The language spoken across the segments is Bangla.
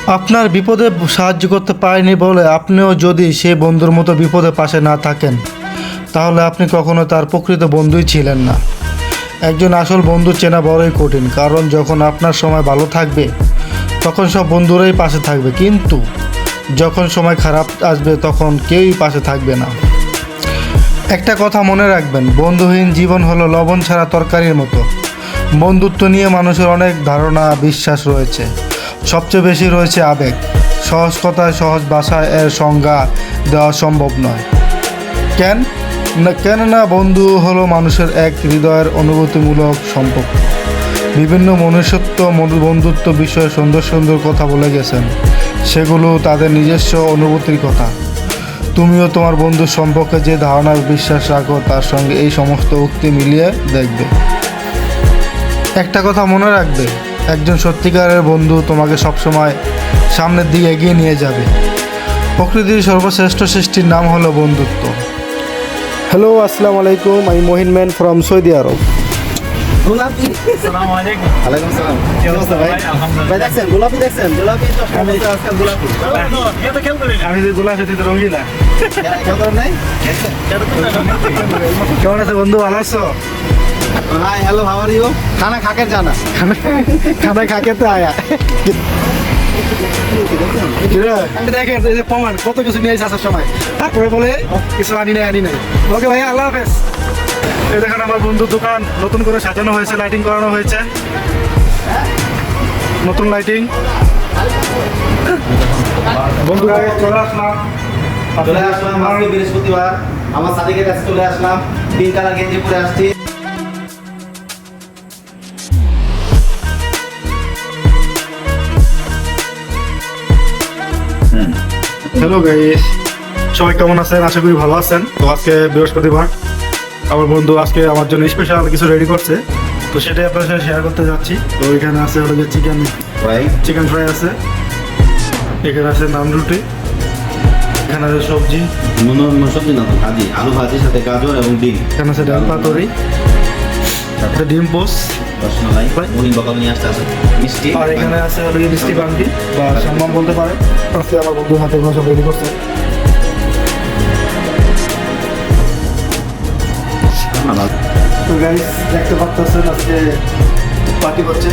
আপনার বিপদে সাহায্য করতে পারেনি বলে আপনিও যদি সেই বন্ধুর মতো বিপদে পাশে না থাকেন, তাহলে আপনি কখনো তার প্রকৃত বন্ধুই ছিলেন না। একজন আসল বন্ধু চেনা বড়ই কঠিন, কারণ যখন আপনার সময় ভালো থাকবে তখন সব বন্ধুরাই পাশে থাকবে, কিন্তু যখন সময় খারাপ আসবে তখন কেউই পাশে থাকবে না। একটা কথা মনে রাখবেন, বন্ধুহীন জীবন হলো লবণ ছাড়া তরকারির মতো। বন্ধুত্ব নিয়ে মানুষের অনেক ধারণা বিশ্বাস রয়েছে, সবচেয়ে বেশি রয়েছে আবেগ। সহজ কথায় সহজ ভাষায় এর সংজ্ঞা দেওয়া সম্ভব নয়। কেননা বন্ধু হলো মানুষের এক হৃদয়ের অনুভূতিমূলক সম্পর্ক। বিভিন্ন মনুষ্যত্ব বন্ধুত্ব বিষয়ে সুন্দর সুন্দর কথা বলে গেছেন, সেগুলো তাদের নিজস্ব অনুভূতির কথা। তুমিও তোমার বন্ধুর সম্পর্কে যে ধারণার বিশ্বাস রাখো তার সঙ্গে এই সমস্ত উক্তি মিলিয়ে দেখবে। একটা কথা মনে রাখবে, একজন সত্যিকারের বন্ধু তোমাকে সবসময় সামনের দিকে এগিয়ে নিয়ে যাবে। প্রকৃতির সর্বশ্রেষ্ঠ সৃষ্টির নাম হলো বন্ধুত্ব। হ্যালো, আসসালামু আলাইকুম, আমি মহিন ম্যান ফ্রম সৌদি আরব। গোলাপি আসসালামু আলাইকুম। ওয়ালাইকুম আসসালাম। কি অবস্থা ভাই? ভাই দেখছেন গোলাপি, দেখছেন গোলাপি তো সমস্যা আজকাল গোলাপি। এটা খেল করি আমি যে গোলাপি তুই তো রঙিলা। কেউ করেন নাই? কেমন আছে বন্ধু, ভালো আছো? Hi hello, how are you? খানা খাকে জানা। খানা খাকে তো আয়া। দেখেন এই যে প্রমাণ, কত কিছু নিয়ে আসে আসার সময়, তারপরে বলে কিছু আনি নাই। ওকে ভাই, আল্লাহ হাফেজ। এই দেখেন আমার বন্ধুর দোকান নতুন করে সাজানো হয়েছে, লাইটিং করানো হয়েছে, নতুন লাইটিং। বন্ধুরা চলে আসলাম আজকে বৃহস্পতিবার, আমার সাদিকের কাছে চলে আসলাম। পিঙ্ক কালার গেঞ্জি পরে আসছি। হ্যালো গাইস, সবাই কেমন আছেন? আশা করি ভালো আছেন। তো আজকে বৃহস্পতিবার, আমার বন্ধু আজকে আমার জন্য স্পেশাল কিছু রেডি করছে, তো সেটাই আপনার সাথে শেয়ার করতে যাচ্ছি। তো এখানে আছে হলো যে চিকেন ফ্রাই আছে, এখানে আছে নান রুটি, এখানে আছে সবজি, সবজি না তো ভাজি, আলু ভাজির সাথে গাজর এবং ডিম। এখানে আছে ডাল পাতুরি, একটা ডিম পোস্ট, রসমালাই, মহিন বকাল নিয়ে আসতে আছে, মিষ্টি। আর এখানে আছে হলো মিষ্টি বাঙ্গি বা সম্মান বলতে পারে। আজকে আমার বন্ধু হাতে করে সব রেডি করছে। তো গাইস দেখতে পাচ্ছেন আজকে পার্টি করছে।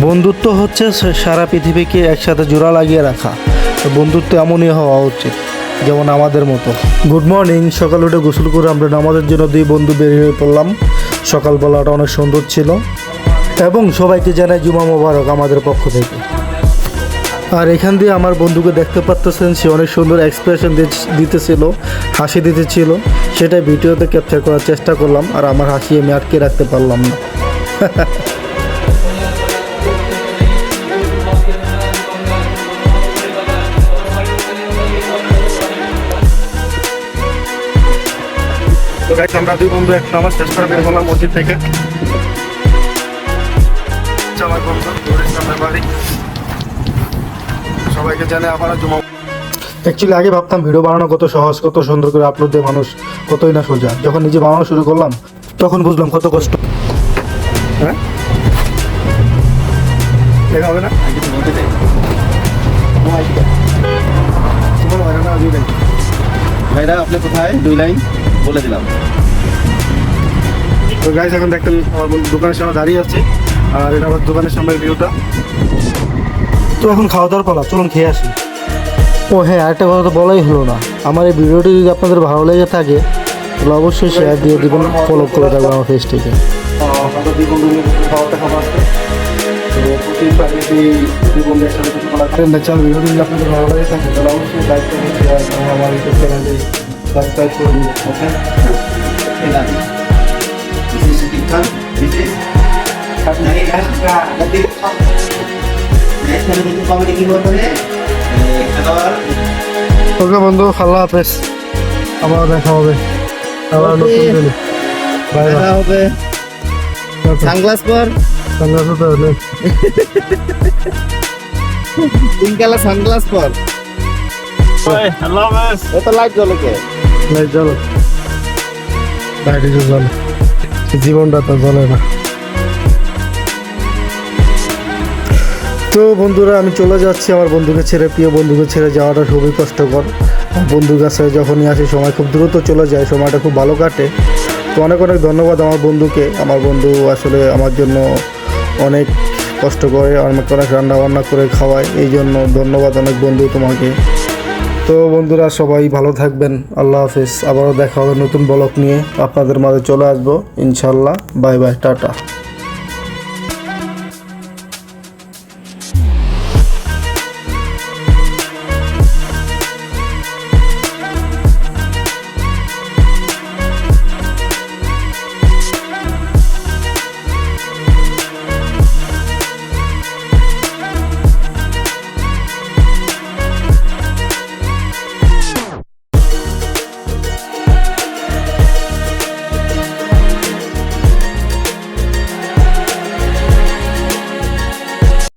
বন্ধুত্ব হচ্ছে সারা পৃথিবীকে একসাথে জোড়া লাগিয়ে রাখা। বন্ধুত্ব এমনই হওয়া উচিত, যেমন আমাদের মতো। গুড মর্নিং, সকাল উঠে গোসল করে আমরা নামাজের জন্য দুই বন্ধু বের হয়ে পড়লাম। সকালবেলাটা অনেক সুন্দর ছিল এবং সবাইকে জানাই জুমা মোবারক আমাদের পক্ষ থেকে। আর এখান দিয়ে আমার বন্ধুকে দেখতে পাচ্ছেন, সে অনেক সুন্দর এক্সপ্রেশন দিতেছিল, হাসি দিতেছিল, সেটা ভিডিওতে ক্যাপচার করার চেষ্টা করলাম, আর আমার হাসি আমি আটকে রাখতে পারলাম না। তো গাইস, আমরা দুই বন্ধু এক নামাজ শেষ করে বের হলাম মসজিদ থেকে। আমার বন্ধু ইসলামের বাড়ি, সবাইকে জানে আবার জুমা। অ্যাকচুয়ালি আগে ভাবতাম ভিডিও বানানো কত সহজ, কত সুন্দর করে আপলোড দিয়ে মানুষ, কতই না সোজা। যখন নিজে বানানো শুরু করলাম তখন বুঝলাম কত কষ্ট। হ্যাঁ, দেখা হবে না? ভাইরা আপনি কোথায়? 2 লাইন বলে দিলাম। তো গাইস, এখন দেখতে আমার দোকানের সামনে দাঁড়িয়ে আছে, আর এটা আমার দোকানের সামনের ভিউটা। তো এখন খাওয়া দাওয়ার পালা, চলুন খেয়ে আসি। ও হ্যাঁ, আরেকটা কথা তো বলাই হলো না, আমার এই ভিডিওটি যদি আপনাদের ভালো লেগে থাকে তাহলে অবশ্যই শেয়ার দিয়ে দিবেন, ফলো করে থাকবেন আমার পেজটিকে। ভিডিওটি যদি আপনাদের ভালো লেগে থাকে তাহলে অবশ্যই লাইক করবেন, শেয়ার এবং আমার ইউটিউব চ্যানেলে সাবস্ক্রাইব করে দিন। ওকে, ওকে বন্ধু, আল্লাহ হাফেজ, আবার দেখা হবে, আবার নতুন দিনে। Bye bye. হবে সানগ্লাস পর, সানগ্লাস তো হলো পিঙ্ক কালার সানগ্লাস পর। আল্লাহ হাফেজ। এটা লাইট জ্বলে কে? চলো বাইরে চলো। জীবনটা তো চলে না। তো বন্ধুরা, আমি চলে যাচ্ছি আমার বন্ধুকে ছেড়ে, প্রিয় বন্ধুকে ছেড়ে যাওয়াটা খুবই কষ্টকর। বন্ধুর কাছে যখনই আসি সময় খুব দ্রুত চলে যায়, সময়টা খুব ভালো কাটে। তো অনেক অনেক ধন্যবাদ আমার বন্ধুকে। আমার বন্ধু আসলে আমার জন্য অনেক কষ্ট করে, অনেক অনেক রান্নাবান্না করে খাওয়ায়, এই জন্য ধন্যবাদ অনেক বন্ধু তোমাকে। তো বন্ধুরা, সবাই ভালো থাকবেন। আল্লাহ হাফিজ। আবারও দেখা হবে নতুন ব্লগ নিয়ে, আপনাদের মাঝে চলে আসবো ইনশাল্লাহ। Bye bye, tata.